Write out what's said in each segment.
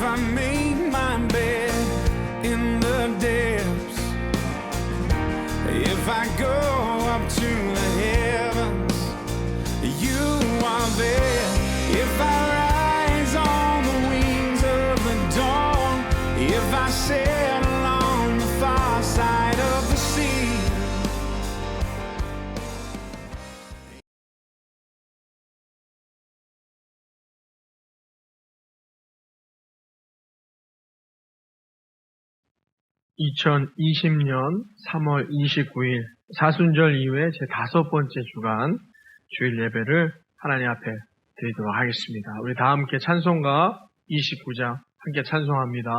I made my bed in the depths, if I go up to the heavens, you are there. If I rise on the wings of the dawn, if I sail along the far side of the sea. 2020년 3월 29일 사순절 이후에 제 5번째 주간 주일 예배를 하나님 앞에 드리도록 하겠습니다. 우리 다 함께 찬송가 29장 함께 찬송합니다.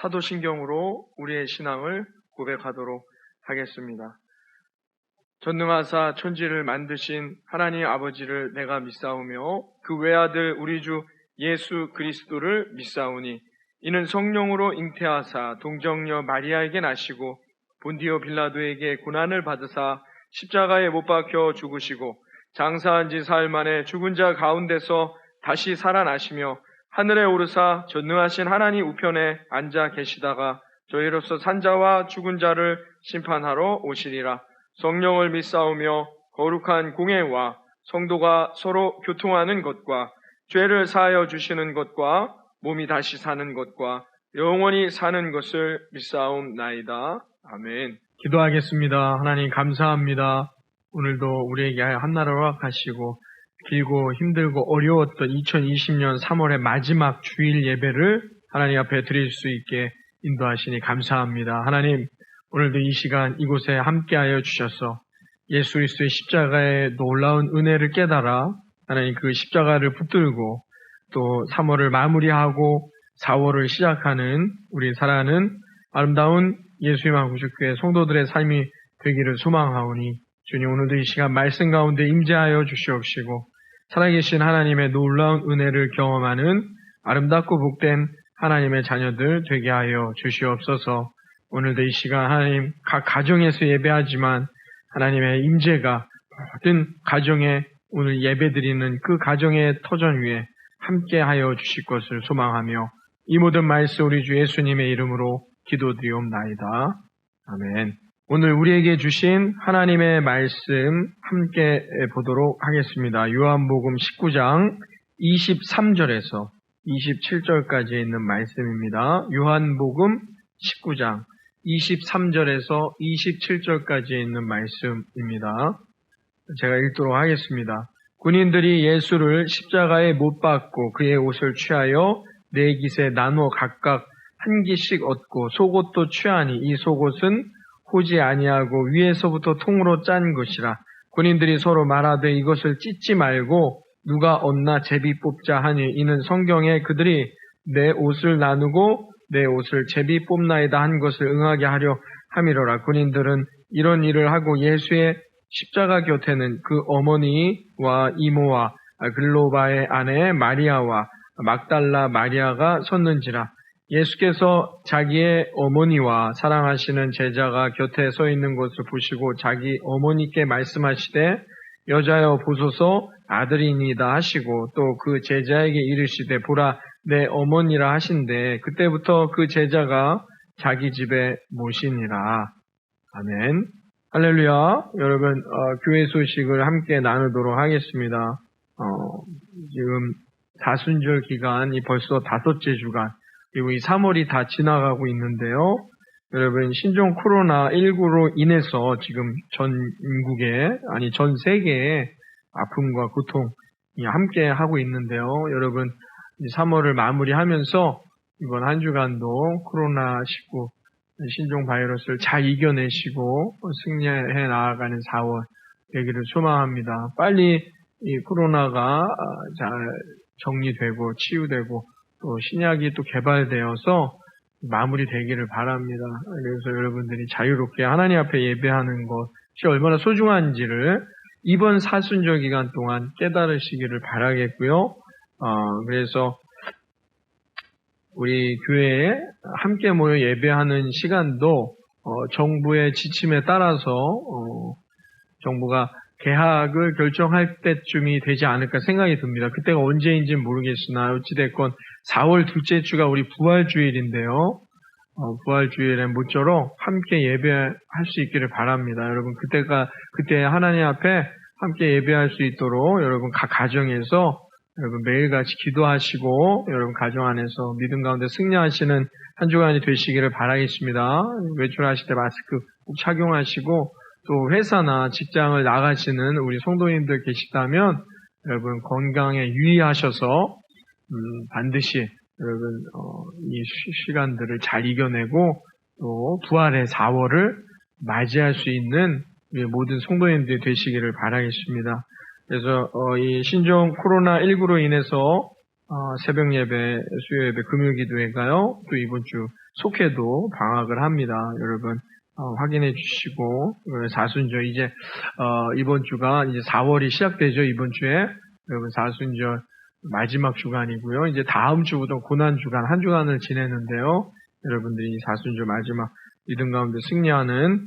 사도신경으로 우리의 신앙을 고백하도록 하겠습니다. 전능하사 천지를 만드신 하나님 아버지를 내가 믿사오며 그 외아들 우리 주 예수 그리스도를 믿사오니 이는 성령으로 잉태하사 동정녀 마리아에게 나시고 본디오 빌라도에게 고난을 받으사 십자가에 못 박혀 죽으시고 장사한 지 사흘 만에 죽은 자 가운데서 다시 살아나시며 하늘에 오르사 전능하신 하나님 우편에 앉아 계시다가 저희로서 산자와 죽은 자를 심판하러 오시리라. 성령을 믿사오며 거룩한 공예와 성도가 서로 교통하는 것과 죄를 사하여 주시는 것과 몸이 다시 사는 것과 영원히 사는 것을 믿사옵나이다. 아멘. 기도하겠습니다. 하나님 감사합니다. 오늘도 우리에게 한날을 허락하시고 길고 힘들고 어려웠던 2020년 3월의 마지막 주일 예배를 하나님 앞에 드릴 수 있게 인도하시니 감사합니다. 하나님, 오늘도 이 시간 이곳에 함께하여 주셔서 예수 그리스도의 십자가의 놀라운 은혜를 깨달아 하나님 그 십자가를 붙들고 또 3월을 마무리하고 4월을 시작하는 우리 살아가는 아름다운 예수님의 구주교회 성도들의 삶이 되기를 소망하오니 주님 오늘도 이 시간 말씀 가운데 임재하여 주시옵시고 살아계신 하나님의 놀라운 은혜를 경험하는 아름답고 복된 하나님의 자녀들 되게 하여 주시옵소서. 오늘도 이 시간 하나님 각 가정에서 예배하지만 하나님의 임재가 모든 가정에 오늘 예배드리는 그 가정의 터전 위에 함께하여 주실 것을 소망하며 이 모든 말씀 우리 주 예수님의 이름으로 기도드리옵나이다. 아멘. 오늘 우리에게 주신 하나님의 말씀 함께 보도록 하겠습니다. 요한복음 19장 23절에서 27절까지 있는 말씀입니다. 요한복음 19장 23절에서 27절까지 있는 말씀입니다. 제가 읽도록 하겠습니다. 군인들이 예수를 십자가에 못 박고 그의 옷을 취하여 네 깃에 나누어 각각 한 깃씩 얻고 속옷도 취하니 이 속옷은 호지 아니하고 위에서부터 통으로 짠 것이라. 군인들이 서로 말하되 이것을 찢지 말고 누가 얻나 제비 뽑자 하니 이는 성경에 그들이 내 옷을 나누고 내 옷을 제비 뽑나이다 한 것을 응하게 하려 함이로라. 군인들은 이런 일을 하고 예수의 십자가 곁에는 그 어머니와 이모와 글로바의 아내 마리아와 막달라 마리아가 섰는지라. 예수께서 자기의 어머니와 사랑하시는 제자가 곁에 서 있는 것을 보시고 자기 어머니께 말씀하시되 여자여 보소서 아들이니이다 하시고 또 그 제자에게 이르시되 보라 내 어머니라 하신대 그때부터 그 제자가 자기 집에 모시니라. 아멘. 할렐루야. 여러분 교회 소식을 함께 나누도록 하겠습니다. 지금 사순절 기간이 벌써 5째 주간 그리고 이 3월이 다 지나가고 있는데요. 여러분 신종 코로나19로 인해서 지금 전국에 아니 전 세계에 아픔과 고통이 함께 하고 있는데요. 여러분 3월을 마무리하면서 이번 한 주간도 코로나19 신종 바이러스를 잘 이겨내시고 승리해 나아가는 4월 되기를 소망합니다. 빨리 이 코로나가 잘 정리되고 치유되고 또 신약이 또 개발되어서 마무리되기를 바랍니다. 그래서 여러분들이 자유롭게 하나님 앞에 예배하는 것이 얼마나 소중한지를 이번 사순절 기간 동안 깨달으시기를 바라겠고요. 그래서 우리 교회에 함께 모여 예배하는 시간도 정부의 지침에 따라서 정부가 개학을 결정할 때쯤이 되지 않을까 생각이 듭니다. 그때가 언제인지는 모르겠으나 어찌됐건 4월 둘째 주가 우리 부활주일인데요. 부활주일에 모쪼록 함께 예배할 수 있기를 바랍니다. 여러분 그때 하나님 앞에 함께 예배할 수 있도록 여러분 각 가정에서 여러분 매일같이 기도하시고 여러분 가정 안에서 믿음 가운데 승리하시는 한 주간이 되시기를 바라겠습니다. 외출하실 때 마스크 꼭 착용하시고 또 회사나 직장을 나가시는 우리 성도님들 계시다면 여러분 건강에 유의하셔서 반드시 여러분 이 시간들을 잘 이겨내고 또 부활의 4월을 맞이할 수 있는 우리 모든 성도님들이 되시기를 바라겠습니다. 그래서 이 신종 코로나19로 인해서 새벽 예배, 수요 예배, 금요 기도회가요. 또 이번 주 속회도 방학을 합니다. 여러분 확인해 주시고 사순절 이제 이번 주가 이제 4월이 시작되죠. 이번 주에 여러분 사순절 마지막 주간이고요. 이제 다음 주부터 고난 주간 한 주간을 지내는데요. 여러분들이 사순절 마지막 믿음 가운데 승리하는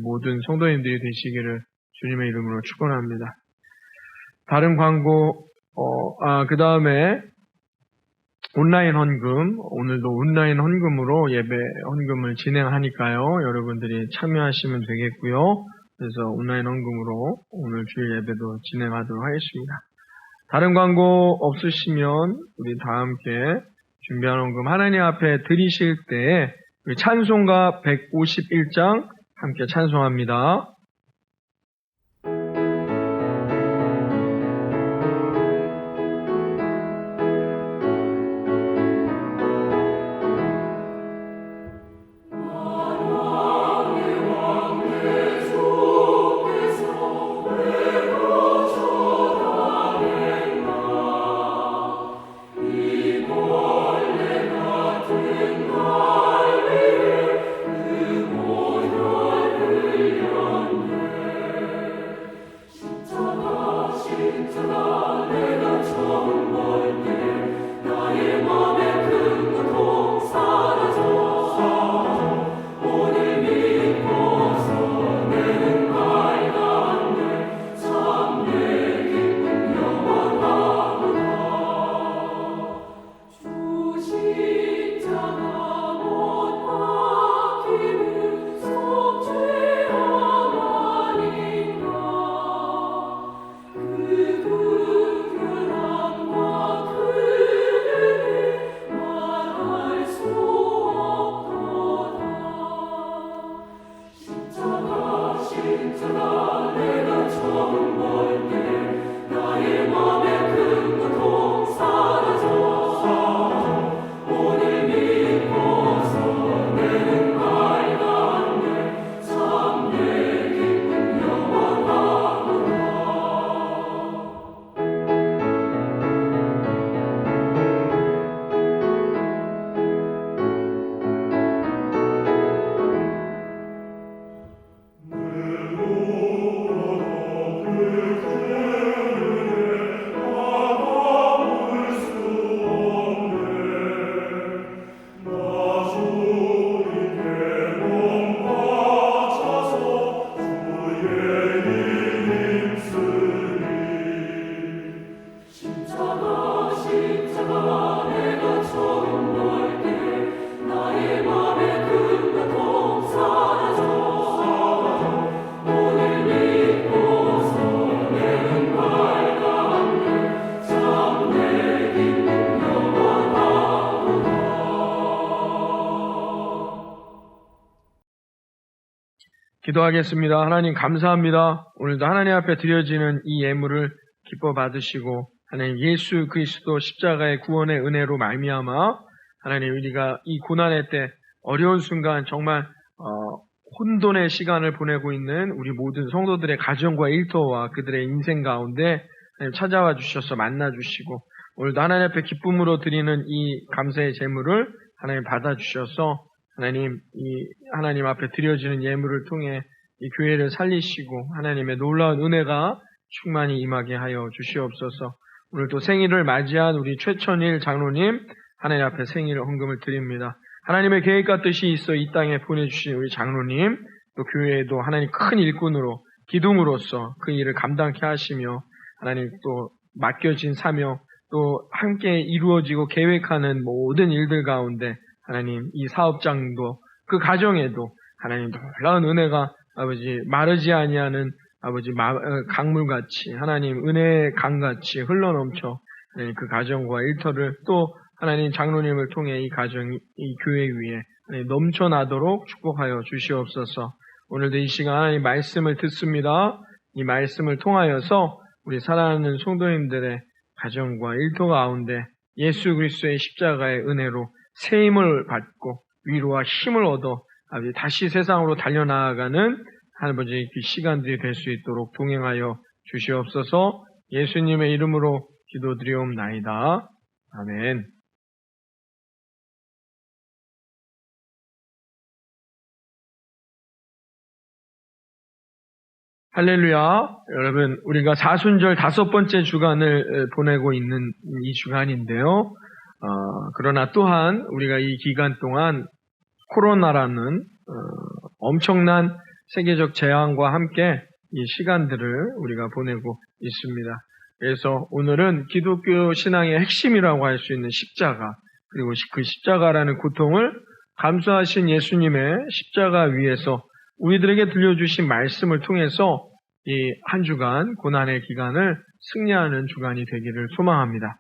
모든 성도님들이 되시기를 주님의 이름으로 축원합니다. 다른 광고 그 다음에 온라인 헌금, 오늘도 온라인 헌금으로 예배 헌금을 진행하니까요. 여러분들이 참여하시면 되겠고요. 그래서 온라인 헌금으로 오늘 주일 예배도 진행하도록 하겠습니다. 다른 광고 없으시면 우리 다 함께 준비한 헌금 하나님 앞에 드리실 때 찬송가 151장 함께 찬송합니다. 그 모든 기도하겠습니다. 하나님 감사합니다. 오늘도 하나님 앞에 드려지는 이 예물을 기뻐 받으시고 하나님 예수 그리스도 십자가의 구원의 은혜로 말미암아 하나님 우리가 이 고난의 때 어려운 순간 정말 혼돈의 시간을 보내고 있는 우리 모든 성도들의 가정과 일터와 그들의 인생 가운데 하나님 찾아와 주셔서 만나 주시고 오늘도 하나님 앞에 기쁨으로 드리는 이 감사의 제물을 하나님 받아 주셔서 하나님 앞에 드려지는 예물을 통해 이 교회를 살리시고 하나님의 놀라운 은혜가 충만히 임하게 하여 주시옵소서. 오늘도 생일을 맞이한 우리 최천일 장로님 하나님 앞에 생일 헌금을 드립니다. 하나님의 계획과 뜻이 있어 이 땅에 보내주신 우리 장로님 또 교회에도 하나님 큰 일꾼으로 기둥으로서 그 일을 감당케 하시며 하나님 또 맡겨진 사명 또 함께 이루어지고 계획하는 모든 일들 가운데 하나님 이 사업장도 그 가정에도 하나님 놀라운 은혜가 아버지 마르지 아니하는 아버지 강물같이 하나님 은혜의 강같이 흘러넘쳐 하나님 그 가정과 일터를 또 하나님 장로님을 통해 이 가정, 이 교회 위에 넘쳐나도록 축복하여 주시옵소서. 오늘도 이 시간 하나님 말씀을 듣습니다. 이 말씀을 통하여서 우리 사랑하는 성도님들의 가정과 일터 가운데 예수 그리스도의 십자가의 은혜로 새 힘을 받고 위로와 힘을 얻어 다시 세상으로 달려나가는 아버지 그 시간들이 될 수 있도록 동행하여 주시옵소서. 예수님의 이름으로 기도드리옵나이다. 아멘. 할렐루야. 여러분, 우리가 사순절 5번째 주간을 보내고 있는 이 주간인데요. 그러나 또한 우리가 이 기간 동안 코로나라는 엄청난 세계적 재앙과 함께 이 시간들을 우리가 보내고 있습니다. 그래서 오늘은 기독교 신앙의 핵심이라고 할 수 있는 십자가, 그리고 그 십자가라는 고통을 감수하신 예수님의 십자가 위에서 우리들에게 들려주신 말씀을 통해서 이 한 주간 고난의 기간을 승리하는 주간이 되기를 소망합니다.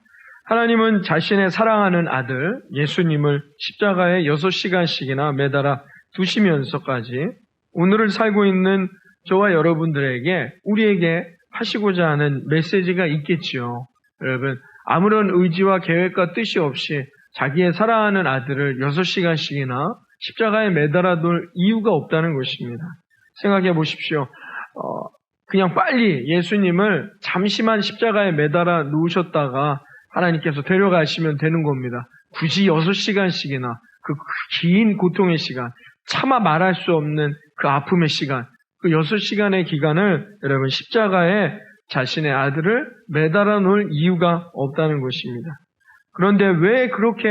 하나님은 자신의 사랑하는 아들 예수님을 십자가에 6시간씩이나 매달아 두시면서까지 오늘을 살고 있는 저와 여러분들에게 우리에게 하시고자 하는 메시지가 있겠지요. 여러분, 아무런 의지와 계획과 뜻이 없이 자기의 사랑하는 아들을 6시간씩이나 십자가에 매달아 둘 이유가 없다는 것입니다. 생각해 보십시오. 그냥 빨리 예수님을 잠시만 십자가에 매달아 놓으셨다가 하나님께서 데려가시면 되는 겁니다. 굳이 6시간씩이나 그 긴 고통의 시간, 차마 말할 수 없는 그 아픔의 시간, 그 6시간의 기간을 여러분 십자가에 자신의 아들을 매달아 놓을 이유가 없다는 것입니다. 그런데 왜 그렇게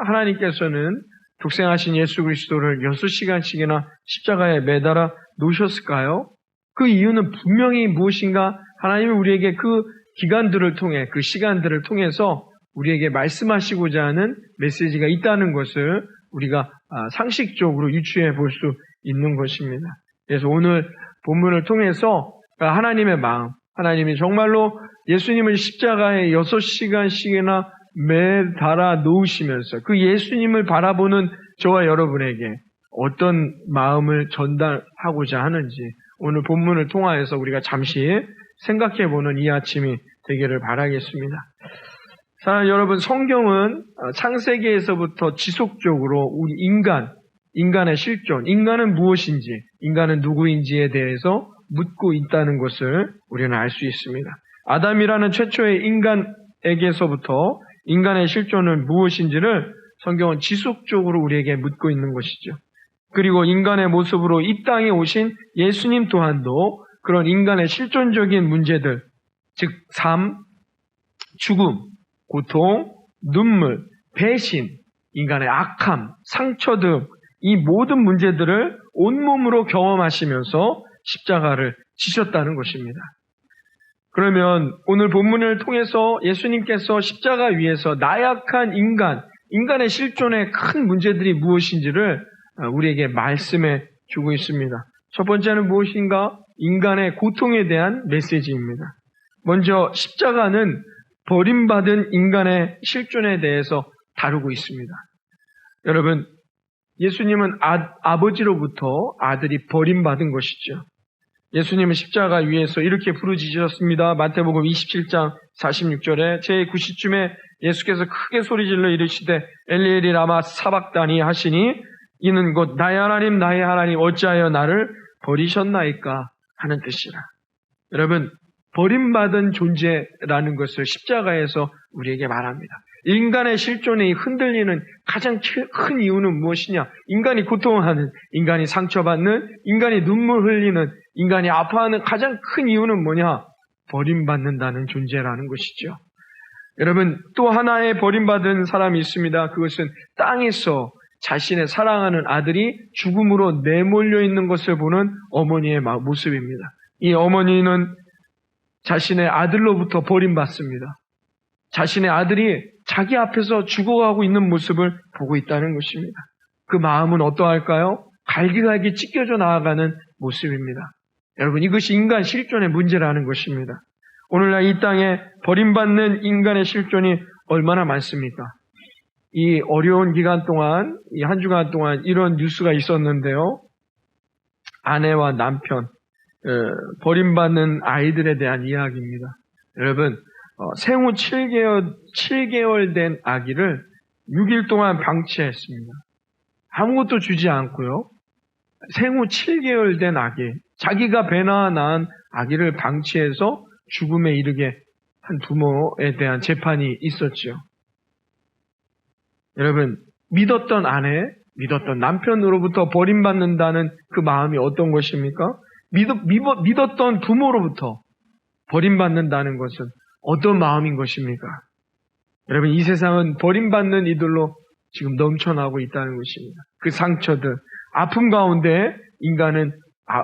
하나님께서는 독생하신 예수 그리스도를 6시간씩이나 십자가에 매달아 놓으셨을까요? 그 이유는 분명히 무엇인가 하나님이 우리에게 그 기간들을 통해, 그 시간들을 통해서 우리에게 말씀하시고자 하는 메시지가 있다는 것을 우리가 상식적으로 유추해 볼 수 있는 것입니다. 그래서 오늘 본문을 통해서 하나님의 마음, 하나님이 정말로 예수님을 십자가에 6시간씩이나 매달아 놓으시면서 그 예수님을 바라보는 저와 여러분에게 어떤 마음을 전달하고자 하는지 오늘 본문을 통하여서 우리가 잠시 생각해보는 이 아침이 되기를 바라겠습니다. 사랑하는 여러분, 성경은 창세기에서부터 지속적으로 우리 인간의 실존, 인간은 무엇인지, 인간은 누구인지에 대해서 묻고 있다는 것을 우리는 알 수 있습니다. 아담이라는 최초의 인간에게서부터 인간의 실존은 무엇인지를 성경은 지속적으로 우리에게 묻고 있는 것이죠. 그리고 인간의 모습으로 이 땅에 오신 예수님 또한도 그런 인간의 실존적인 문제들, 즉 삶, 죽음, 고통, 눈물, 배신, 인간의 악함, 상처 등 이 모든 문제들을 온몸으로 경험하시면서 십자가를 지셨다는 것입니다. 그러면 오늘 본문을 통해서 예수님께서 십자가 위에서 나약한 인간의 실존의 큰 문제들이 무엇인지를 우리에게 말씀해 주고 있습니다. 첫 번째는 무엇인가? 인간의 고통에 대한 메시지입니다. 먼저 십자가는 버림받은 인간의 실존에 대해서 다루고 있습니다. 여러분, 예수님은 아버지로부터 아들이 버림받은 것이죠. 예수님은 십자가 위에서 이렇게 부르짖으셨습니다. 마태복음 27장 46절에 제9시쯤에 예수께서 크게 소리질러 이르시되 엘리 엘리 라마 사박다니 하시니 이는 곧 나의 하나님 어찌하여 나를 버리셨나이까 하는 뜻이라. 여러분, 버림받은 존재라는 것을 십자가에서 우리에게 말합니다. 인간의 실존이 흔들리는 가장 큰 이유는 무엇이냐? 인간이 고통하는, 인간이 상처받는, 인간이 눈물 흘리는, 인간이 아파하는 가장 큰 이유는 뭐냐? 버림받는다는 존재라는 것이죠. 여러분, 또 하나의 버림받은 사람이 있습니다. 그것은 땅에서 자신의 사랑하는 아들이 죽음으로 내몰려 있는 것을 보는 어머니의 모습입니다. 이 어머니는 자신의 아들로부터 버림받습니다. 자신의 아들이 자기 앞에서 죽어가고 있는 모습을 보고 있다는 것입니다. 그 마음은 어떠할까요? 갈기갈기 찢겨져 나아가는 모습입니다. 여러분, 이것이 인간 실존의 문제라는 것입니다. 오늘날 이 땅에 버림받는 인간의 실존이 얼마나 많습니까? 이 어려운 기간 동안, 이 한 주간 동안 이런 뉴스가 있었는데요. 아내와 남편, 버림받는 아이들에 대한 이야기입니다. 여러분, 생후 7개월 된 아기를 6일 동안 방치했습니다. 아무것도 주지 않고요. 생후 7개월 된 아기, 자기가 배나 낳은 아기를 방치해서 죽음에 이르게 한 부모에 대한 재판이 있었죠. 여러분, 믿었던 아내, 믿었던 남편으로부터 버림받는다는 그 마음이 어떤 것입니까? 믿었던 부모로부터 버림받는다는 것은 어떤 마음인 것입니까? 여러분, 이 세상은 버림받는 이들로 지금 넘쳐나고 있다는 것입니다. 그 상처들, 아픔 가운데 인간은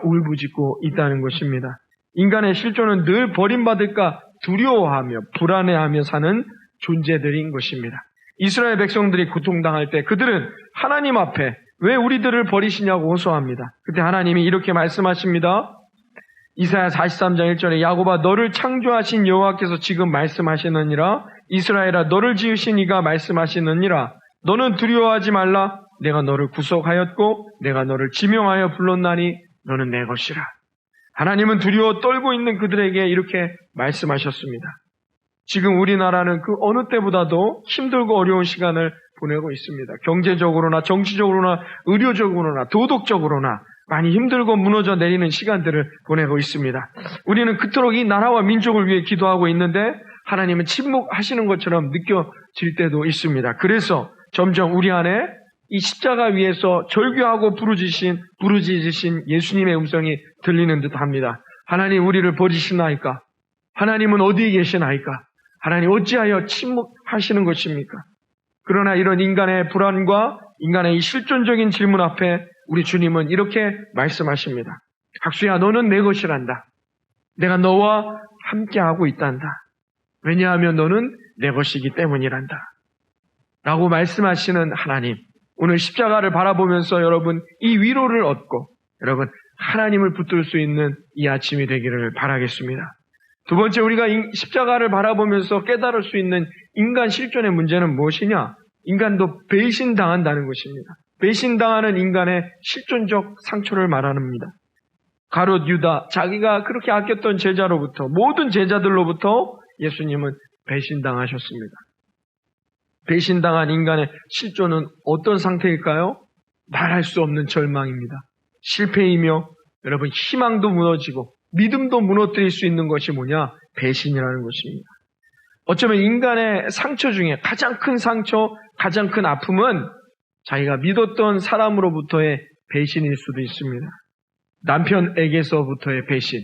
울부짖고 있다는 것입니다. 인간의 실존은 늘 버림받을까 두려워하며 불안해하며 사는 존재들인 것입니다. 이스라엘 백성들이 고통당할 때 그들은 하나님 앞에 왜 우리들을 버리시냐고 호소합니다. 그때 하나님이 이렇게 말씀하십니다. 이사야 43장 1절에 야곱아 너를 창조하신 여호와께서 지금 말씀하시느니라. 이스라엘아 너를 지으신 이가 말씀하시느니라. 너는 두려워하지 말라. 내가 너를 구속하였고 내가 너를 지명하여 불렀나니 너는 내 것이라. 하나님은 두려워 떨고 있는 그들에게 이렇게 말씀하셨습니다. 지금 우리나라는 그 어느 때보다도 힘들고 어려운 시간을 보내고 있습니다. 경제적으로나 정치적으로나 의료적으로나 도덕적으로나 많이 힘들고 무너져 내리는 시간들을 보내고 있습니다. 우리는 그토록 이 나라와 민족을 위해 기도하고 있는데 하나님은 침묵하시는 것처럼 느껴질 때도 있습니다. 그래서 점점 우리 안에 이 십자가 위에서 절규하고 부르짖으신 예수님의 음성이 들리는 듯합니다. 하나님 우리를 버리시나이까? 하나님은 어디에 계시나이까? 하나님 어찌하여 침묵하시는 것입니까? 그러나 이런 인간의 불안과 인간의 이 실존적인 질문 앞에 우리 주님은 이렇게 말씀하십니다. 학수야 너는 내 것이란다. 내가 너와 함께하고 있단다. 왜냐하면 너는 내 것이기 때문이란다. 라고 말씀하시는 하나님. 오늘 십자가를 바라보면서 여러분 이 위로를 얻고 여러분 하나님을 붙들 수 있는 이 아침이 되기를 바라겠습니다. 두 번째 우리가 십자가를 바라보면서 깨달을 수 있는 인간 실존의 문제는 무엇이냐? 인간도 배신당한다는 것입니다. 배신당하는 인간의 실존적 상처를 말합니다. 가롯 유다, 자기가 그렇게 아꼈던 제자로부터 모든 제자들로부터 예수님은 배신당하셨습니다. 배신당한 인간의 실존은 어떤 상태일까요? 말할 수 없는 절망입니다. 실패이며 여러분 희망도 무너지고 믿음도 무너뜨릴 수 있는 것이 뭐냐? 배신이라는 것입니다. 어쩌면 인간의 상처 중에 가장 큰 상처, 가장 큰 아픔은 자기가 믿었던 사람으로부터의 배신일 수도 있습니다. 남편에게서부터의 배신,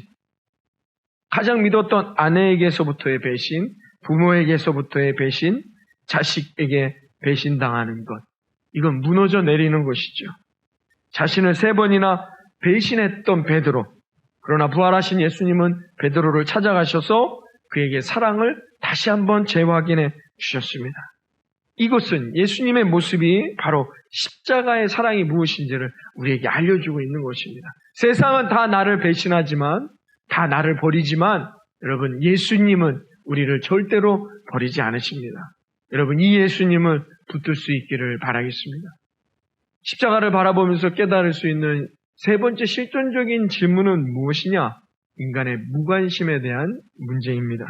가장 믿었던 아내에게서부터의 배신, 부모에게서부터의 배신, 자식에게 배신당하는 것. 이건 무너져 내리는 것이죠. 자신을 3번이나 배신했던 베드로. 그러나 부활하신 예수님은 베드로를 찾아가셔서 그에게 사랑을 다시 한번 재확인해 주셨습니다. 이것은 예수님의 모습이 바로 십자가의 사랑이 무엇인지를 우리에게 알려주고 있는 것입니다. 세상은 다 나를 배신하지만, 다 나를 버리지만 여러분 예수님은 우리를 절대로 버리지 않으십니다. 여러분 이 예수님을 붙들 수 있기를 바라겠습니다. 십자가를 바라보면서 깨달을 수 있는 세 번째 실존적인 질문은 무엇이냐? 인간의 무관심에 대한 문제입니다.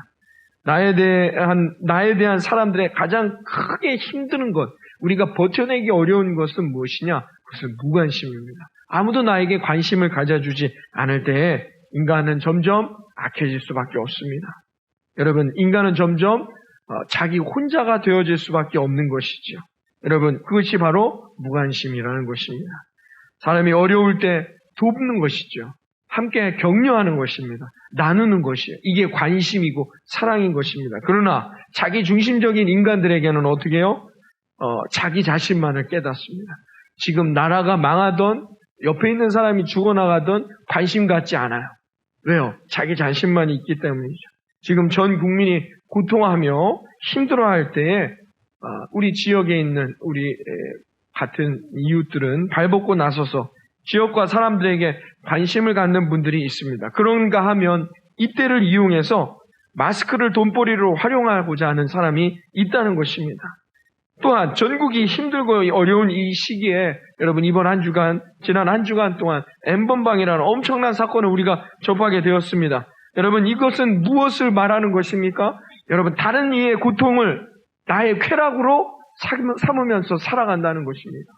나에 대한 사람들의 가장 크게 힘드는 것, 우리가 버텨내기 어려운 것은 무엇이냐? 그것은 무관심입니다. 아무도 나에게 관심을 가져주지 않을 때에 인간은 점점 악해질 수밖에 없습니다. 여러분, 인간은 점점 자기 혼자가 되어질 수밖에 없는 것이죠. 여러분, 그것이 바로 무관심이라는 것입니다. 사람이 어려울 때 돕는 것이죠. 함께 격려하는 것입니다. 나누는 것이에요. 이게 관심이고 사랑인 것입니다. 그러나 자기 중심적인 인간들에게는 어떻게 해요? 자기 자신만을 깨닫습니다. 지금 나라가 망하던 옆에 있는 사람이 죽어나가던 관심 갖지 않아요. 왜요? 자기 자신만이 있기 때문이죠. 지금 전 국민이 고통하며 힘들어할 때에 우리 지역에 있는 우리 같은 이웃들은 발벗고 나서서 지역과 사람들에게 관심을 갖는 분들이 있습니다. 그런가 하면 이때를 이용해서 마스크를 돈벌이로 활용하고자 하는 사람이 있다는 것입니다. 또한 전국이 힘들고 어려운 이 시기에 여러분 지난 한 주간 동안 N번방이라는 엄청난 사건을 우리가 접하게 되었습니다. 여러분 이것은 무엇을 말하는 것입니까? 여러분 다른 이의 고통을 나의 쾌락으로 삼으면서 살아간다는 것입니다.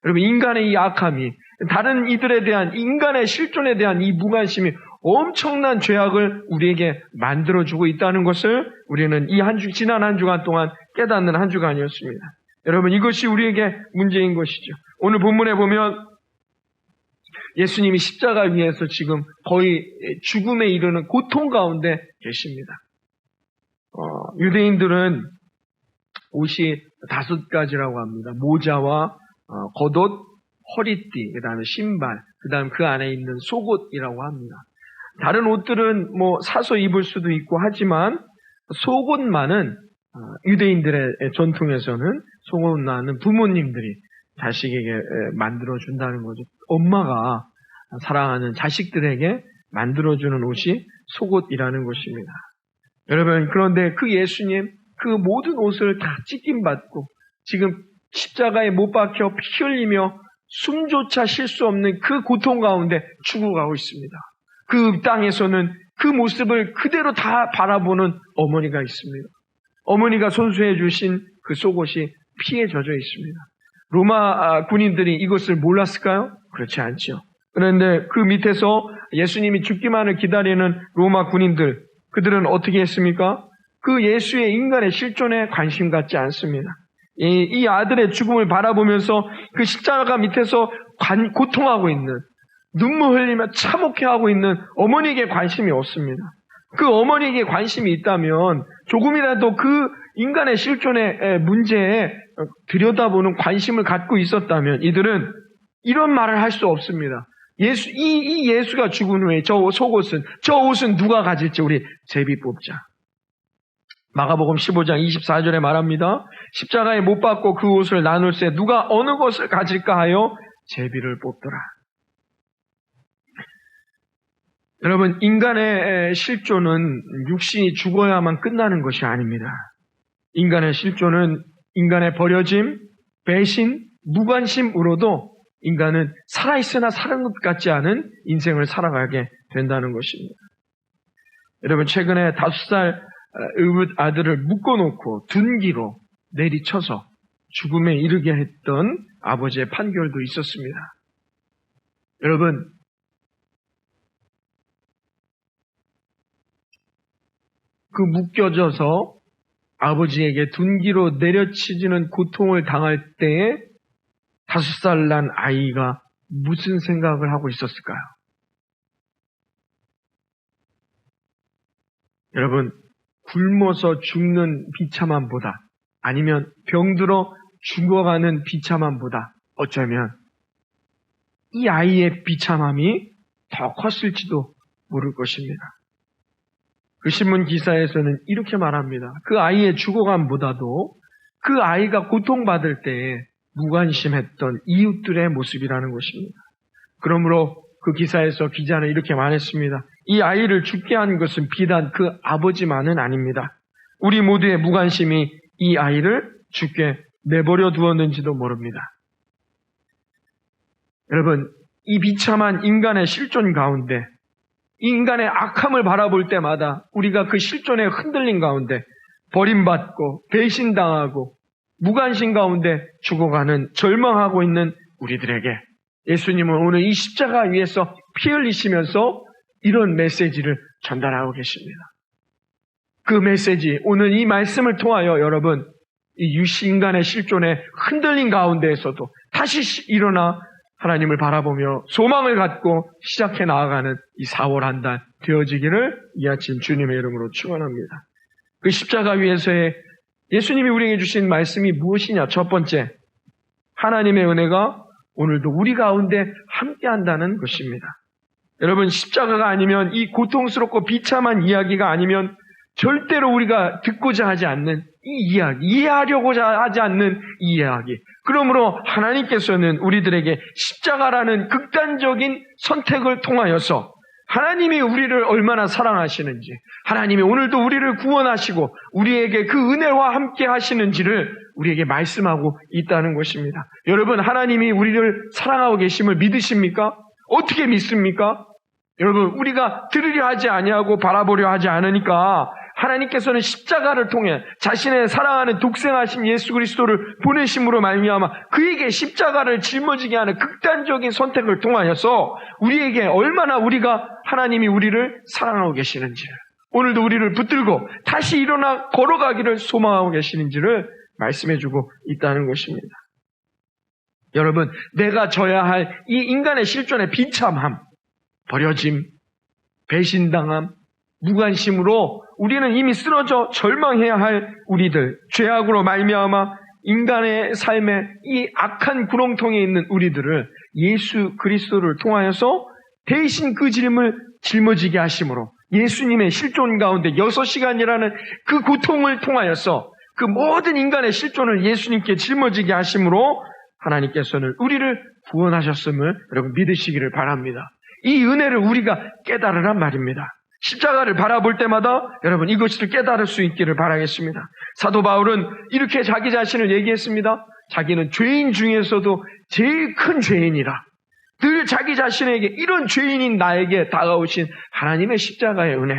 여러분 인간의 이 악함이 다른 이들에 대한 인간의 실존에 대한 이 무관심이 엄청난 죄악을 우리에게 만들어주고 있다는 것을 우리는 지난 한 주간 동안 깨닫는 한 주간이었습니다. 여러분 이것이 우리에게 문제인 것이죠. 오늘 본문에 보면 예수님이 십자가 위에서 지금 거의 죽음에 이르는 고통 가운데 계십니다. 유대인들은 옷이 5가지라고 합니다. 모자와 겉옷, 허리띠, 그 다음에 신발, 그 다음 그 안에 있는 속옷이라고 합니다. 다른 옷들은 사서 입을 수도 있고 하지만 속옷만은 유대인들의 전통에서는 속옷만은 부모님들이 자식에게 만들어준다는 거죠. 엄마가 사랑하는 자식들에게 만들어주는 옷이 속옷이라는 것입니다. 여러분 그런데 그 예수님 그 모든 옷을 다 찢김받고 지금 십자가에 못 박혀 피 흘리며 숨조차 쉴 수 없는 그 고통 가운데 죽어가고 있습니다. 그 땅에서는 그 모습을 그대로 다 바라보는 어머니가 있습니다. 어머니가 손수해 주신 그 속옷이 피에 젖어 있습니다. 로마 군인들이 이것을 몰랐을까요? 그렇지 않죠. 그런데 그 밑에서 예수님이 죽기만을 기다리는 로마 군인들, 그들은 어떻게 했습니까? 그 예수의 인간의 실존에 관심 갖지 않습니다. 이 아들의 죽음을 바라보면서 그 십자가 밑에서 고통하고 있는, 눈물 흘리며 참혹해하고 있는 어머니에게 관심이 없습니다. 그 어머니에게 관심이 있다면 조금이라도 그 인간의 실존의 문제에 들여다보는 관심을 갖고 있었다면 이들은 이런 말을 할 수 없습니다. 이 예수가 죽은 후에 저 옷은 누가 가질지 우리 제비 뽑자. 마가복음 15장 24절에 말합니다. 십자가에 못 박고 그 옷을 나눌세 누가 어느 것을 가질까 하여 제비를 뽑더라. 여러분 인간의 실존은 육신이 죽어야만 끝나는 것이 아닙니다. 인간의 실존은 인간의 버려짐, 배신, 무관심으로도 인간은 살아있으나 사는 것 같지 않은 인생을 살아가게 된다는 것입니다. 여러분 최근에 5살 아들을 묶어놓고 둔기로 내리쳐서 죽음에 이르게 했던 아버지의 판결도 있었습니다. 여러분 그 묶여져서 아버지에게 둔기로 내려치지는 고통을 당할 때에 5살 난 아이가 무슨 생각을 하고 있었을까요? 여러분 굶어서 죽는 비참함보다 아니면 병들어 죽어가는 비참함보다 어쩌면 이 아이의 비참함이 더 컸을지도 모를 것입니다. 그 신문 기사에서는 이렇게 말합니다. 그 아이의 죽어감보다도 그 아이가 고통받을 때에 무관심했던 이웃들의 모습이라는 것입니다. 그러므로 그 기사에서 기자는 이렇게 말했습니다. 이 아이를 죽게 한 것은 비단 그 아버지만은 아닙니다. 우리 모두의 무관심이 이 아이를 죽게 내버려 두었는지도 모릅니다. 여러분, 이 비참한 인간의 실존 가운데, 이 인간의 악함을 바라볼 때마다 우리가 그 실존에 흔들린 가운데 버림받고 배신당하고 무관심 가운데 죽어가는 절망하고 있는 우리들에게 예수님은 오늘 이 십자가 위에서 피 흘리시면서 이런 메시지를 전달하고 계십니다. 그 메시지, 오늘 이 말씀을 통하여 여러분, 이 유시인간의 실존에 흔들린 가운데에서도 다시 일어나 하나님을 바라보며 소망을 갖고 시작해 나아가는 이 4월 한 달 되어지기를 이 아침 주님의 이름으로 축원합니다. 그 십자가 위에서의 예수님이 우리에게 주신 말씀이 무엇이냐? 첫 번째, 하나님의 은혜가 오늘도 우리 가운데 함께한다는 것입니다. 여러분, 십자가가 아니면, 이 고통스럽고 비참한 이야기가 아니면 절대로 우리가 듣고자 하지 않는 이 이야기, 이해하려고자 하지 않는 이 이야기. 그러므로 하나님께서는 우리들에게 십자가라는 극단적인 선택을 통하여서 하나님이 우리를 얼마나 사랑하시는지, 하나님이 오늘도 우리를 구원하시고 우리에게 그 은혜와 함께 하시는지를 우리에게 말씀하고 있다는 것입니다. 여러분, 하나님이 우리를 사랑하고 계심을 믿으십니까? 어떻게 믿습니까? 여러분, 우리가 들으려 하지 아니하고 바라보려 하지 않으니까 하나님께서는 십자가를 통해 자신의 사랑하는 독생하신 예수 그리스도를 보내심으로 말미암아 그에게 십자가를 짊어지게 하는 극단적인 선택을 통하여서 우리에게 얼마나 우리가 하나님이 우리를 사랑하고 계시는지를, 오늘도 우리를 붙들고 다시 일어나 걸어가기를 소망하고 계시는지를 말씀해주고 있다는 것입니다. 여러분, 내가 져야 할 이 인간의 실존의 비참함, 버려짐, 배신당함, 무관심으로 우리는 이미 쓰러져 절망해야 할 우리들, 죄악으로 말미암아 인간의 삶에 이 악한 구렁텅이에 있는 우리들을 예수 그리스도를 통하여서 대신 그 짐을 짊어지게 하심으로 예수님의 실존 가운데 6시간이라는 그 고통을 통하여서 그 모든 인간의 실존을 예수님께 짊어지게 하심으로 하나님께서는 우리를 구원하셨음을 여러분 믿으시기를 바랍니다. 이 은혜를 우리가 깨달으란 말입니다. 십자가를 바라볼 때마다 여러분 이것을 깨달을 수 있기를 바라겠습니다. 사도 바울은 이렇게 자기 자신을 얘기했습니다. 자기는 죄인 중에서도 제일 큰 죄인이라. 늘 자기 자신에게 이런 죄인인 나에게 다가오신 하나님의 십자가의 은혜,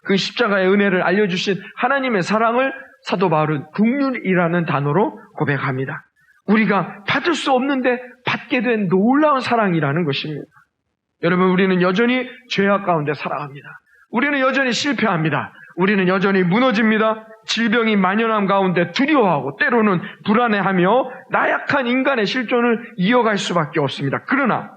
그 십자가의 은혜를 알려주신 하나님의 사랑을 사도 바울은 긍휼이라는 단어로 고백합니다. 우리가 받을 수 없는데 받게 된 놀라운 사랑이라는 것입니다. 여러분, 우리는 여전히 죄악 가운데 살아갑니다. 우리는 여전히 실패합니다. 우리는 여전히 무너집니다. 질병이 만연함 가운데 두려워하고 때로는 불안해하며 나약한 인간의 실존을 이어갈 수밖에 없습니다. 그러나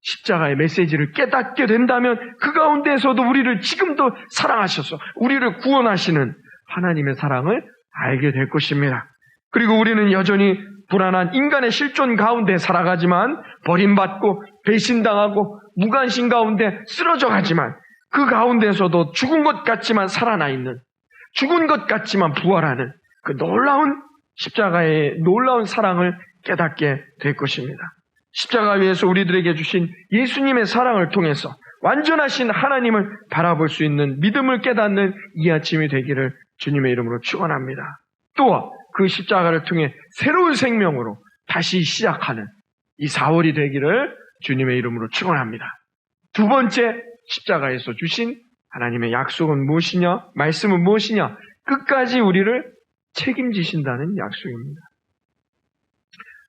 십자가의 메시지를 깨닫게 된다면 그 가운데에서도 우리를 지금도 사랑하셔서 우리를 구원하시는 하나님의 사랑을 알게 될 것입니다. 그리고 우리는 여전히 불안한 인간의 실존 가운데 살아가지만 버림받고 배신당하고 무관심 가운데 쓰러져 가지만 그 가운데서도 죽은 것 같지만 살아나 있는, 죽은 것 같지만 부활하는 그 놀라운 십자가의 놀라운 사랑을 깨닫게 될 것입니다. 십자가 위에서 우리들에게 주신 예수님의 사랑을 통해서 완전하신 하나님을 바라볼 수 있는 믿음을 깨닫는 이 아침이 되기를 주님의 이름으로 축원합니다. 또한 그 십자가를 통해 새로운 생명으로 다시 시작하는 이 4월이 되기를 주님의 이름으로 축원합니다. 두 번째, 십자가에서 주신 하나님의 약속은 무엇이냐? 말씀은 무엇이냐? 끝까지 우리를 책임지신다는 약속입니다.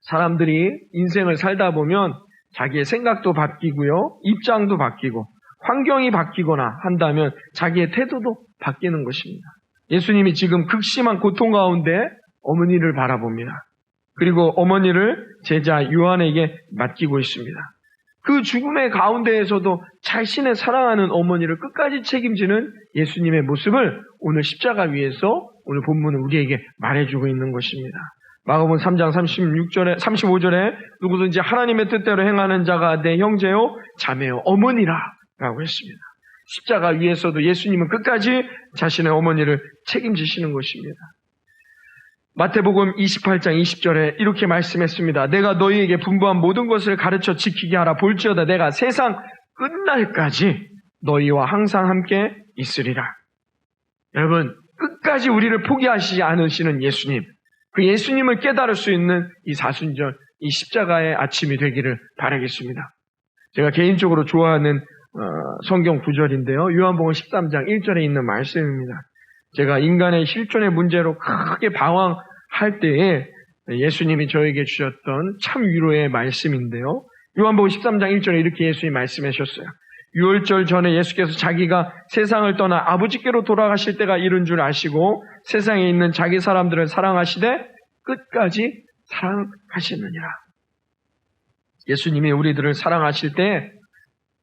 사람들이 인생을 살다 보면 자기의 생각도 바뀌고요, 입장도 바뀌고 환경이 바뀌거나 한다면 자기의 태도도 바뀌는 것입니다. 예수님이 지금 극심한 고통 가운데 어머니를 바라봅니다. 그리고 어머니를 제자 요한에게 맡기고 있습니다. 그 죽음의 가운데에서도 자신의 사랑하는 어머니를 끝까지 책임지는 예수님의 모습을 오늘 십자가 위에서 오늘 본문은 우리에게 말해주고 있는 것입니다. 마가복음 3장 35절에 누구든지 하나님의 뜻대로 행하는 자가 내 형제요 자매요 어머니라 라고 했습니다. 십자가 위에서도 예수님은 끝까지 자신의 어머니를 책임지시는 것입니다. 마태복음 28장 20절에 이렇게 말씀했습니다. 내가 너희에게 분부한 모든 것을 가르쳐 지키게 하라. 볼지어다 내가 세상 끝날까지 너희와 항상 함께 있으리라. 여러분, 끝까지 우리를 포기하시지 않으시는 예수님, 그 예수님을 깨달을 수 있는 이 사순절, 이 십자가의 아침이 되기를 바라겠습니다. 제가 개인적으로 좋아하는 성경 구절인데요. 요한복음 13장 1절에 있는 말씀입니다. 제가 인간의 실존의 문제로 크게 방황할 때에 예수님이 저에게 주셨던 참 위로의 말씀인데요. 요한복음 13장 1절에 이렇게 예수님이 말씀하셨어요. 유월절 전에 예수께서 자기가 세상을 떠나 아버지께로 돌아가실 때가 이른 줄 아시고 세상에 있는 자기 사람들을 사랑하시되 끝까지 사랑하시느니라. 예수님이 우리들을 사랑하실 때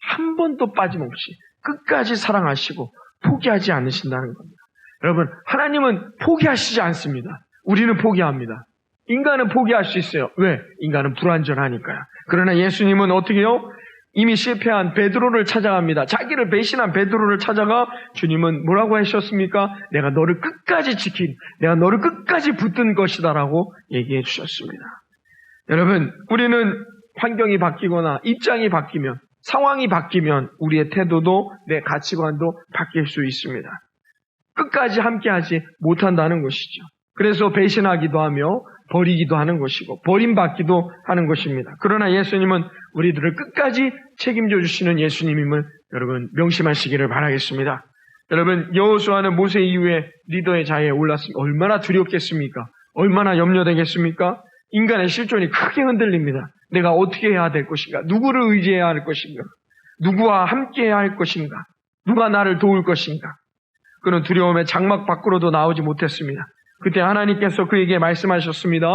한 번도 빠짐없이 끝까지 사랑하시고 포기하지 않으신다는 겁니다. 여러분, 하나님은 포기하시지 않습니다. 우리는 포기합니다. 인간은 포기할 수 있어요. 왜? 인간은 불완전하니까요. 그러나 예수님은 어떻게 해요? 이미 실패한 베드로를 찾아갑니다. 자기를 배신한 베드로를 찾아가 주님은 뭐라고 하셨습니까? 내가 너를 끝까지 내가 너를 끝까지 붙든 것이다 라고 얘기해 주셨습니다. 여러분, 우리는 환경이 바뀌거나 입장이 바뀌면, 상황이 바뀌면 우리의 태도도 내 가치관도 바뀔 수 있습니다. 끝까지 함께하지 못한다는 것이죠. 그래서 배신하기도 하며 버리기도 하는 것이고 버림받기도 하는 것입니다. 그러나 예수님은 우리들을 끝까지 책임져 주시는 예수님임을 여러분 명심하시기를 바라겠습니다. 여러분, 여호수아는 모세 이후에 리더의 자리에 올랐으면 얼마나 두렵겠습니까? 얼마나 염려되겠습니까? 인간의 실존이 크게 흔들립니다. 내가 어떻게 해야 될 것인가? 누구를 의지해야 할 것인가? 누구와 함께해야 할 것인가? 누가 나를 도울 것인가? 그는 두려움에 장막 밖으로도 나오지 못했습니다. 그때 하나님께서 그에게 말씀하셨습니다.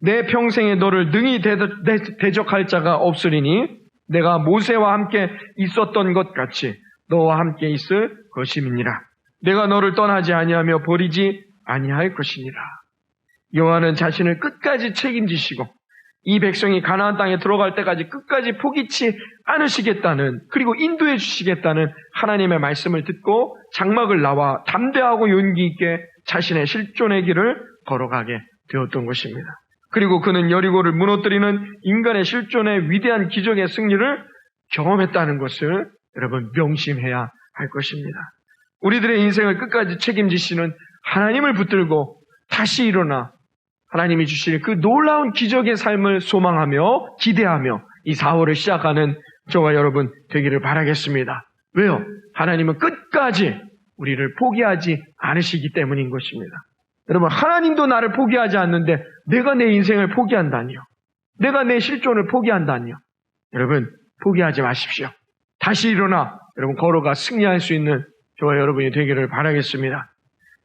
내 평생에 너를 능히 대적할 자가 없으리니 내가 모세와 함께 있었던 것 같이 너와 함께 있을 것임이니라. 내가 너를 떠나지 아니하며 버리지 아니할 것이니라. 여호와는 자신을 끝까지 책임지시고 이 백성이 가나안 땅에 들어갈 때까지 끝까지 포기치 않으시겠다는, 그리고 인도해 주시겠다는 하나님의 말씀을 듣고 장막을 나와 담대하고 용기 있게 자신의 실존의 길을 걸어가게 되었던 것입니다. 그리고 그는 여리고를 무너뜨리는 인간의 실존의 위대한 기적의 승리를 경험했다는 것을 여러분 명심해야 할 것입니다. 우리들의 인생을 끝까지 책임지시는 하나님을 붙들고 다시 일어나 하나님이 주실 그 놀라운 기적의 삶을 소망하며 기대하며 이 4월을 시작하는 저와 여러분 되기를 바라겠습니다. 왜요? 하나님은 끝까지 우리를 포기하지 않으시기 때문인 것입니다. 여러분, 하나님도 나를 포기하지 않는데 내가 내 인생을 포기한다니요. 내가 내 실존을 포기한다니요. 여러분, 포기하지 마십시오. 다시 일어나 여러분 걸어가 승리할 수 있는 저와 여러분이 되기를 바라겠습니다.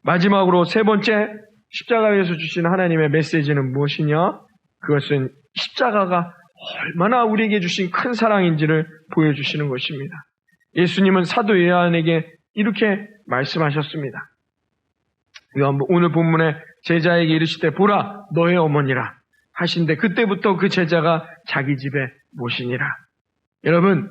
마지막으로 세 번째, 십자가에서 주신 하나님의 메시지는 무엇이냐? 그것은 십자가가 얼마나 우리에게 주신 큰 사랑인지를 보여주시는 것입니다. 예수님은 사도 요한에게 이렇게 말씀하셨습니다. 오늘 본문에 제자에게 이르시되 보라 너의 어머니라 하신데 그때부터 그 제자가 자기 집에 모시니라. 여러분,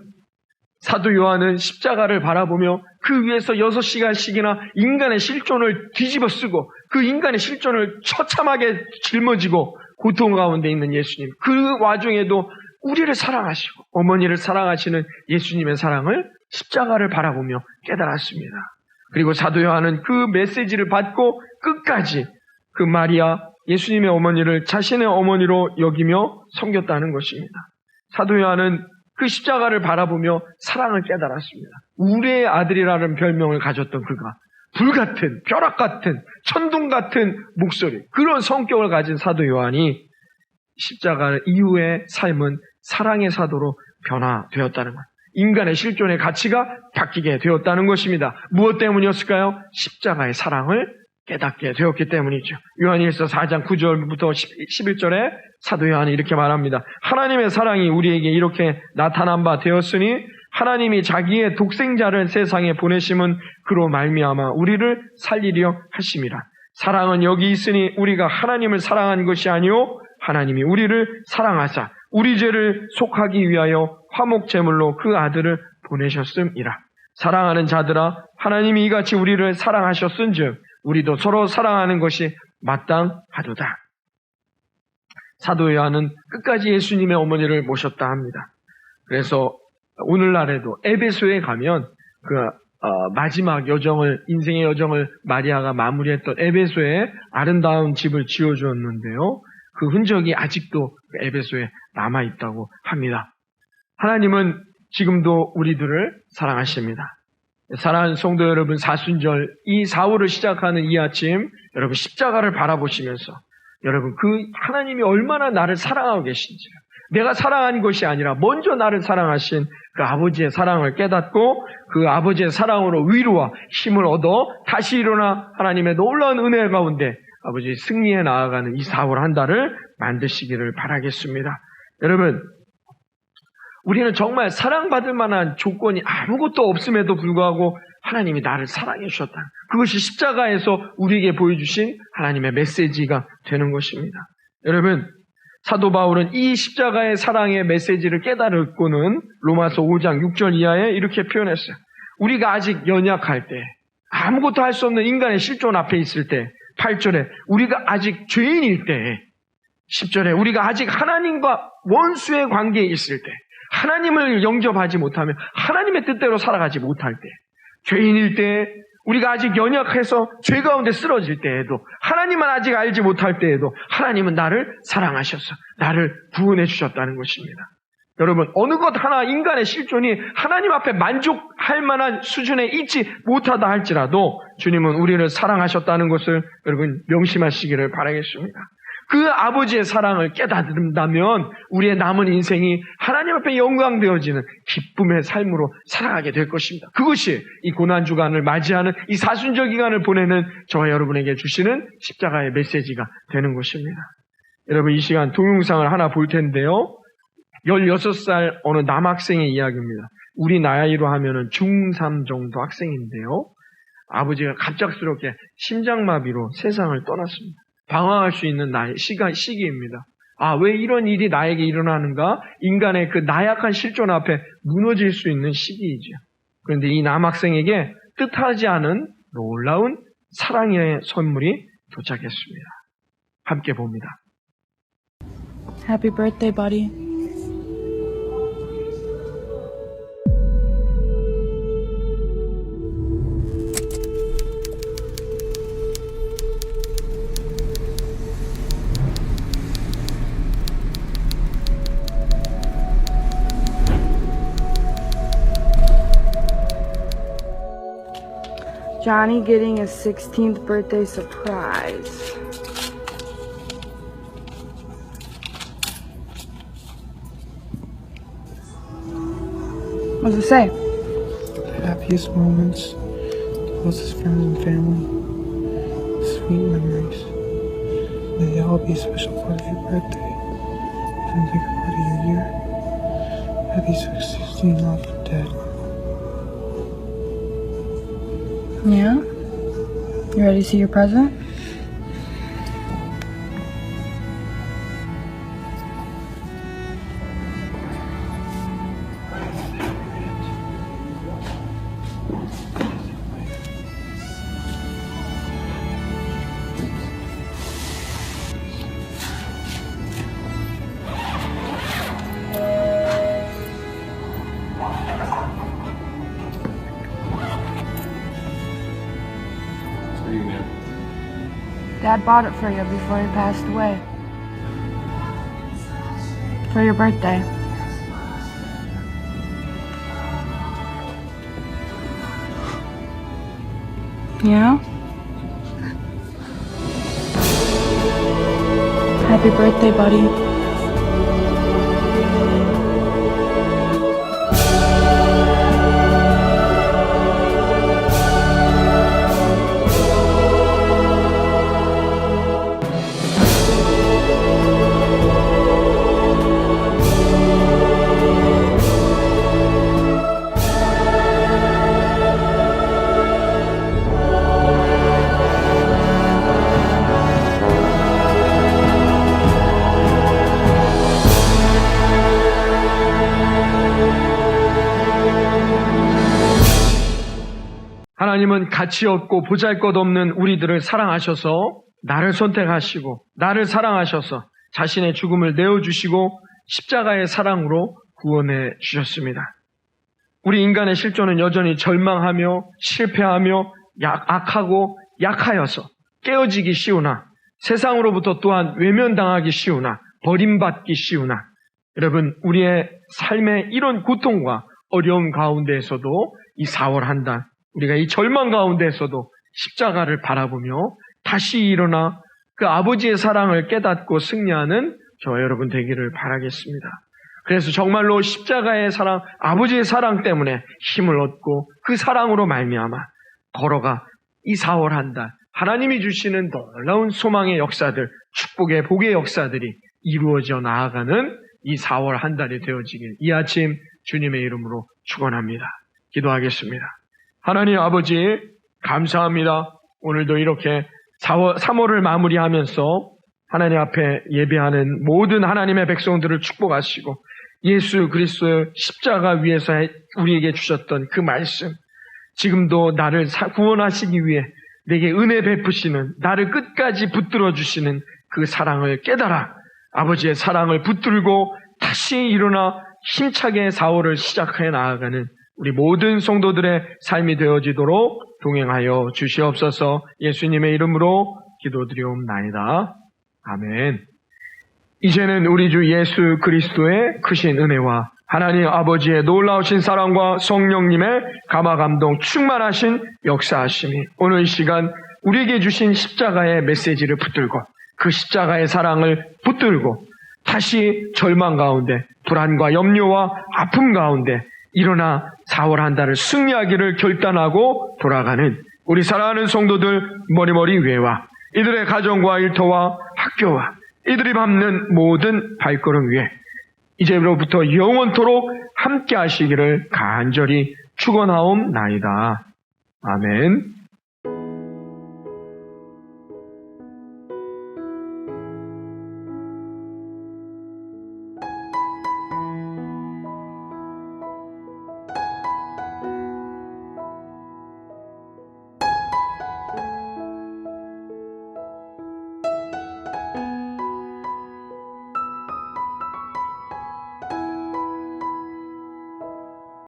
사도 요한은 십자가를 바라보며 그 위에서 6시간씩이나 인간의 실존을 뒤집어 쓰고 그 인간의 실존을 처참하게 짊어지고 고통 가운데 있는 예수님, 그 와중에도 우리를 사랑하시고 어머니를 사랑하시는 예수님의 사랑을 십자가를 바라보며 깨달았습니다. 그리고 사도 요한은 그 메시지를 받고 끝까지 그 마리아, 예수님의 어머니를 자신의 어머니로 여기며 섬겼다는 것입니다. 사도 요한은 그 십자가를 바라보며 사랑을 깨달았습니다. 우리의 아들이라는 별명을 가졌던 그가 불같은, 벼락 같은, 천둥 같은 목소리, 그런 성격을 가진 사도 요한이 십자가 이후의 삶은 사랑의 사도로 변화되었다는 것. 인간의 실존의 가치가 바뀌게 되었다는 것입니다. 무엇 때문이었을까요? 십자가의 사랑을 깨닫게 되었기 때문이죠. 요한일서 4장 9절부터 11절에 사도 요한이 이렇게 말합니다. 하나님의 사랑이 우리에게 이렇게 나타난 바 되었으니 하나님이 자기의 독생자를 세상에 보내심은 그로 말미암아 우리를 살리려 하심이라. 사랑은 여기 있으니 우리가 하나님을 사랑한 것이 아니요 하나님이 우리를 사랑하사 우리 죄를 속하기 위하여 화목제물로 그 아들을 보내셨음이라. 사랑하는 자들아, 하나님이 이같이 우리를 사랑하셨은즉 우리도 서로 사랑하는 것이 마땅하도다. 사도 요한은 끝까지 예수님의 어머니를 모셨다 합니다. 그래서 오늘날에도 에베소에 가면 마지막 여정을, 인생의 여정을 마리아가 마무리했던 에베소에 아름다운 집을 지어주었는데요. 그 흔적이 아직도 에베소에 남아있다고 합니다. 하나님은 지금도 우리들을 사랑하십니다. 사랑하는 성도 여러분, 사순절 이 4월을 시작하는 이 아침 여러분 십자가를 바라보시면서 여러분 그 하나님이 얼마나 나를 사랑하고 계신지, 내가 사랑한 것이 아니라 먼저 나를 사랑하신 그 아버지의 사랑을 깨닫고 그 아버지의 사랑으로 위로와 힘을 얻어 다시 일어나 하나님의 놀라운 은혜 가운데 아버지 승리에 나아가는 이 4월 한 달을 만드시기를 바라겠습니다. 여러분, 우리는 정말 사랑받을 만한 조건이 아무것도 없음에도 불구하고 하나님이 나를 사랑해 주셨다. 그것이 십자가에서 우리에게 보여주신 하나님의 메시지가 되는 것입니다. 여러분, 사도 바울은 이 십자가의 사랑의 메시지를 깨달았고는 로마서 5장 6절 이하에 이렇게 표현했어요. 우리가 아직 연약할 때, 아무것도 할 수 없는 인간의 실존 앞에 있을 때, 8절에 우리가 아직 죄인일 때, 10절에 우리가 아직 하나님과 원수의 관계에 있을 때, 하나님을 영접하지 못하며 하나님의 뜻대로 살아가지 못할 때, 죄인일 때, 우리가 아직 연약해서 죄 가운데 쓰러질 때에도, 하나님은 아직 알지 못할 때에도 하나님은 나를 사랑하셔서 나를 구원해 주셨다는 것입니다. 여러분, 어느 것 하나 인간의 실존이 하나님 앞에 만족할 만한 수준에 있지 못하다 할지라도 주님은 우리를 사랑하셨다는 것을 여러분 명심하시기를 바라겠습니다. 그 아버지의 사랑을 깨닫는다면 우리의 남은 인생이 하나님 앞에 영광되어지는 기쁨의 삶으로 살아가게 될 것입니다. 그것이 이 고난주간을 맞이하는 이 사순절 기간을 보내는 저와 여러분에게 주시는 십자가의 메시지가 되는 것입니다. 여러분, 이 시간 동영상을 하나 볼 텐데요. 16살 어느 남학생의 이야기입니다. 우리 나이로 하면은 중3 정도 학생인데요. 아버지가 갑작스럽게 심장마비로 세상을 떠났습니다. 방황할 수 있는 시기입니다. 왜 이런 일이 나에게 일어나는가? 인간의 그 나약한 실존 앞에 무너질 수 있는 시기이죠. 그런데 이 남학생에게 뜻하지 않은 놀라운 사랑의 선물이 도착했습니다. 함께 봅니다. Happy birthday, buddy. Johnny getting his 16th birthday surprise. What does it say? The happiest moments, the closest friends and family, sweet memories. May they all be a special part of your birthday, and a bigger part of your year. Happy 16th love, Dad. Yeah? You ready to see your present? Dad bought it for you before he passed away. For your birthday. Yeah? Happy birthday, buddy. 하나님은 가치 없고 보잘것없는 우리들을 사랑하셔서 나를 선택하시고 나를 사랑하셔서 자신의 죽음을 내어주시고 십자가의 사랑으로 구원해 주셨습니다. 우리 인간의 실존은 여전히 절망하며 실패하며 악하고 약하여서 깨어지기 쉬우나 세상으로부터 또한 외면당하기 쉬우나 버림받기 쉬우나 여러분 우리의 삶의 이런 고통과 어려움 가운데에서도 이 4월 한 달 우리가 이 절망 가운데에서도 십자가를 바라보며 다시 일어나 그 아버지의 사랑을 깨닫고 승리하는 저와 여러분 되기를 바라겠습니다. 그래서 정말로 십자가의 사랑, 아버지의 사랑 때문에 힘을 얻고 그 사랑으로 말미암아 걸어가 이 4월 한 달 하나님이 주시는 놀라운 소망의 역사들, 축복의 복의 역사들이 이루어져 나아가는 이 4월 한 달이 되어지길 이 아침 주님의 이름으로 축원합니다. 기도하겠습니다. 하나님 아버지 감사합니다. 오늘도 이렇게 3월을 마무리하면서 하나님 앞에 예배하는 모든 하나님의 백성들을 축복하시고 예수 그리스도의 십자가 위에서 우리에게 주셨던 그 말씀, 지금도 나를 구원하시기 위해 내게 은혜 베푸시는, 나를 끝까지 붙들어 주시는 그 사랑을 깨달아 아버지의 사랑을 붙들고 다시 일어나 힘차게 4월을 시작해 나아가는 우리 모든 성도들의 삶이 되어지도록 동행하여 주시옵소서. 예수님의 이름으로 기도드리옵나이다. 아멘. 이제는 우리 주 예수 그리스도의 크신 은혜와 하나님 아버지의 놀라우신 사랑과 성령님의 감화감동 충만하신 역사하심이 오늘 이 시간 우리에게 주신 십자가의 메시지를 붙들고 그 십자가의 사랑을 붙들고 다시 절망 가운데 불안과 염려와 아픔 가운데 일어나 4월 한 달을 승리하기를 결단하고 돌아가는 우리 사랑하는 성도들 머리머리 위에와 이들의 가정과 일터와 학교와 이들이 밟는 모든 발걸음 위에 이제로부터 영원토록 함께 하시기를 간절히 축원하옵나이다. 아멘.